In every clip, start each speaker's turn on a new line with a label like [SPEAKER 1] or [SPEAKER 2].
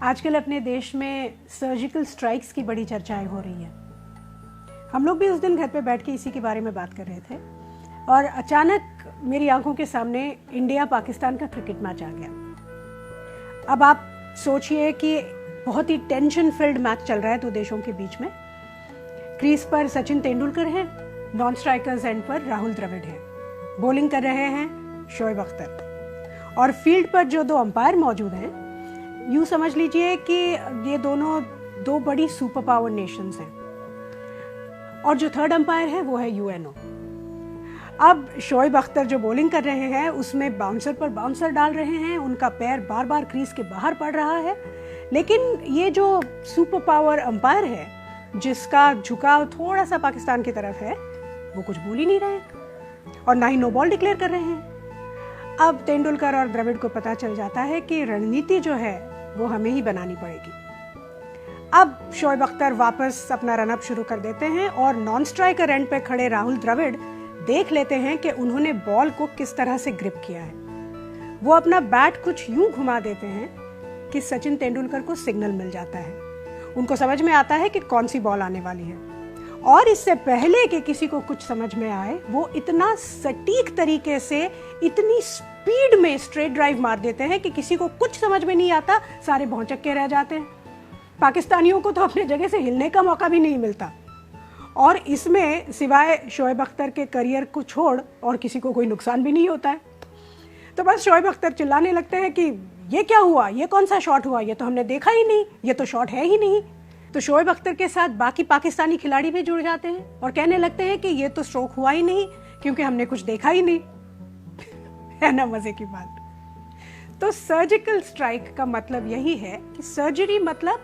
[SPEAKER 1] आजकल अपने देश में सर्जिकल स्ट्राइक्स की बड़ी चर्चाएं हो रही हैं। हम लोग भी उस दिन घर पे बैठ के इसी के बारे में बात कर रहे थे और अचानक मेरी आंखों के सामने इंडिया पाकिस्तान का क्रिकेट मैच आ गया। अब आप सोचिए कि बहुत ही टेंशन फिल्ड मैच चल रहा है दो देशों के बीच में। क्रीज पर सचिन तेंदुलकर है, नॉन स्ट्राइकर्स एंड पर राहुल द्रविड़ है, बॉलिंग कर रहे हैं शोएब अख्तर, और फील्ड पर जो दो अंपायर मौजूद हैं, यूं समझ लीजिए कि ये दोनों दो बड़ी सुपर पावर नेशंस हैं, और जो थर्ड अंपायर है वो है यूएनओ। अब शोएब अख्तर जो बॉलिंग कर रहे हैं उसमें बाउंसर पर बाउंसर डाल रहे हैं, उनका पैर बार बार क्रीज के बाहर पड़ रहा है, लेकिन ये जो सुपर पावर अंपायर है जिसका झुकाव थोड़ा सा पाकिस्तान की तरफ है, वो कुछ बोल ही नहीं रहे और ना ही नो बॉल डिक्लेयर कर रहे हैं। अब तेंदुलकर और द्रविड़ को पता चल जाता है कि रणनीति जो है वो हमें ही बनानी पड़ेगी। अब शोएब अख्तर वापस अपना रनअप शुरू कर देते हैं और नॉन स्ट्राइकर एंड पे खड़े राहुल द्रविड़ देख लेते हैं कि उन्होंने बॉल को किस तरह से ग्रिप किया है। वो अपना बैट कुछ यूं घुमा देते हैं कि सचिन तेंदुलकर को सिग्नल मिल जाता है। उनको समझ में आता है कि कौन सी बॉल आने वाली है, और इससे पहले कि किसी को कुछ समझ में आए वो इतना सटीक तरीके से, इतनी स्पीड में स्ट्रेट ड्राइव मार देते हैं कि किसी को कुछ समझ में नहीं आता, सारे भौंचक के रह जाते हैं। पाकिस्तानियों को तो अपने जगह से हिलने का मौका भी नहीं मिलता, और इसमें सिवाय शोएब अख्तर के करियर को छोड़ और किसी को कोई नुकसान भी नहीं होता है। तो बस शोएब अख्तर चिल्लाने लगते हैं कि ये क्या हुआ, ये कौन सा शॉट हुआ, ये तो हमने देखा ही नहीं, ये तो शॉट है ही नहीं। तो शोएब अख्तर के साथ बाकी पाकिस्तानी खिलाड़ी भी जुड़ जाते हैं और कहने लगते हैं कि ये तो स्ट्रोक हुआ ही नहीं क्योंकि हमने कुछ देखा ही नहीं। है ना मजे की बात। तो सर्जिकल स्ट्राइक का मतलब यही है कि सर्जरी मतलब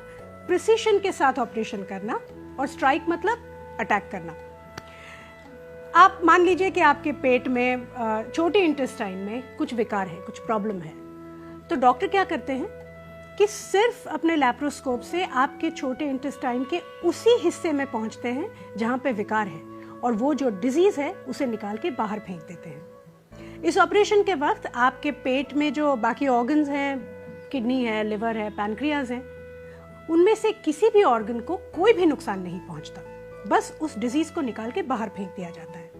[SPEAKER 1] प्रिसीशन के साथ ऑपरेशन करना और स्ट्राइक मतलब अटैक करना। आप मान लीजिए कि आपके पेट में, छोटे इंटेस्टाइन में कुछ विकार है, कुछ प्रॉब्लम है, तो डॉक्टर क्या करते हैं कि सिर्फ अपने लैप्रोस्कोप से आपके छोटे इंटेस्टाइन के उसी हिस्से में पहुंचते हैं जहां पे विकार है, और वो जो डिजीज है उसे निकाल के बाहर फेंक देते हैं। इस ऑपरेशन के वक्त आपके पेट में जो बाकी ऑर्गन्स हैं, किडनी है, लिवर है, पैनक्रियाज है, उनमें से किसी भी ऑर्गन को कोई भी नुकसान नहीं पहुंचता, बस उस डिजीज को निकाल के बाहर फेंक दिया जाता है।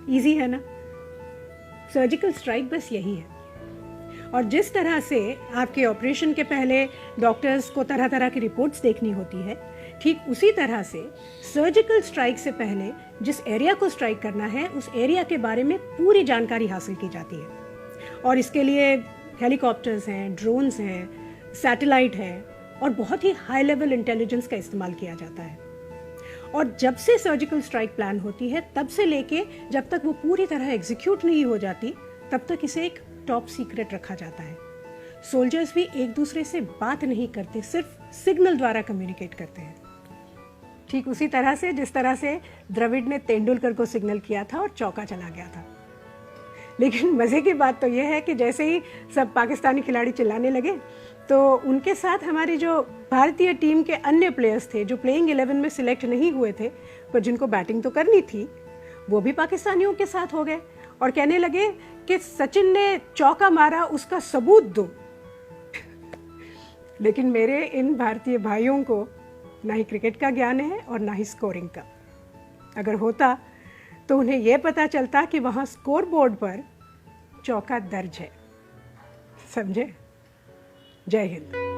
[SPEAKER 1] इजी है ना। सर्जिकल स्ट्राइक बस यही है। और जिस तरह से आपके ऑपरेशन के पहले डॉक्टर्स को तरह तरह की रिपोर्ट्स देखनी होती है, ठीक उसी तरह से सर्जिकल स्ट्राइक से पहले जिस एरिया को स्ट्राइक करना है उस एरिया के बारे में पूरी जानकारी हासिल की जाती है। और इसके लिए हेलीकॉप्टर्स हैं, ड्रोन्स हैं, सैटेलाइट है, और बहुत ही हाई लेवल इंटेलिजेंस का इस्तेमाल किया जाता है। और जब से सर्जिकल स्ट्राइक प्लान होती है तब से लेके जब तक वो पूरी तरह एग्जीक्यूट नहीं हो जाती, तब तक इसे एक टॉप सीक्रेट रखा जाता है। सोल्जर्स भी एक दूसरे से बात नहीं करते, सिर्फ सिग्नल द्वारा कम्युनिकेट करते हैं। ठीक उसी तरह से जिस तरह से द्रविड़ ने तेंदुलकर को सिग्नल किया था और चौका चला गया था। लेकिन मजे की बात तो यह है कि जैसे ही सब पाकिस्तानी खिलाड़ी चिल्लाने लगे तो उनके साथ हमारी जो भारतीय टीम के अन्य प्लेयर्स थे जो प्लेइंग 11 में सिलेक्ट नहीं हुए थे पर जिनको बैटिंग तो करनी थी, वो भी पाकिस्तानियों के साथ हो गए और कहने लगे कि सचिन ने चौका मारा, उसका सबूत दो। लेकिन मेरे इन भारतीय भाइयों को ना ही क्रिकेट का ज्ञान है और ना ही स्कोरिंग का। अगर होता तो उन्हें यह पता चलता कि वहां स्कोर बोर्ड पर चौका दर्ज है। समझे? जय हिंद।